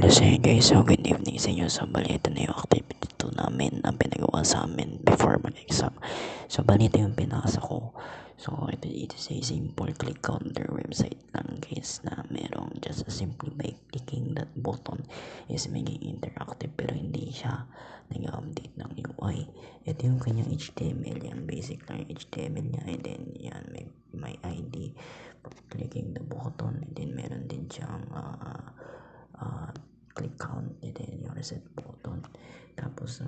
So yun guys, so good evening sa inyo. So bali ito na yung activity 2 namin ang pinagawa sa amin before mag-exam. So bali ito yung pinasa ko. So ito is a simple click counter website lang guys na merong just simply by clicking that button is maging interactive pero hindi siya nag-update ng UI. Ito yung kanyang HTML, yan basic lang yung HTML niya, and then yan may ID for clicking the button, and then meron din siyang click count, ito yung reset button. Tapos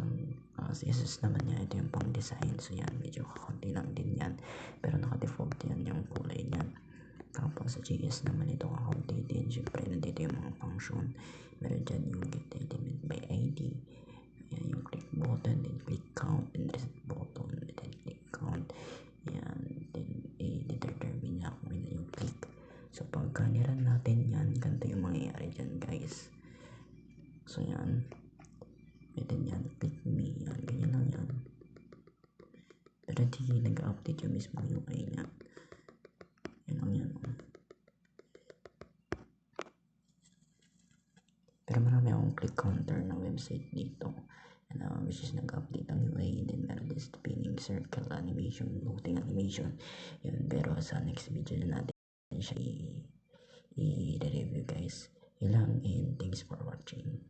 CSS naman niya, ito yung pang design. So yan, medyo kakunti lang din yan, pero naka-default yan yung kulay niyan. Tapos sa JS naman ito kakunti din, syempre nandito yung mga function, meron dyan yung get element by ID, yan yung click button, then click count, and reset button, then click count, yan, then i-determine niya kung ilan yung click. So pagka niran natin yan, ganito yung mangyayari dyan guys. So yan, ito yan, click me, yan, ganyan lang yan. Pero di nag-update yung mismo UI niya. Yan lang yan. Pero marami akong click counter na website dito, which is nag-update ang UI. Then meron din spinning circle animation, floating animation. Yun, pero sa next video na natin siya i-review guys. Yun lang, and thanks for watching.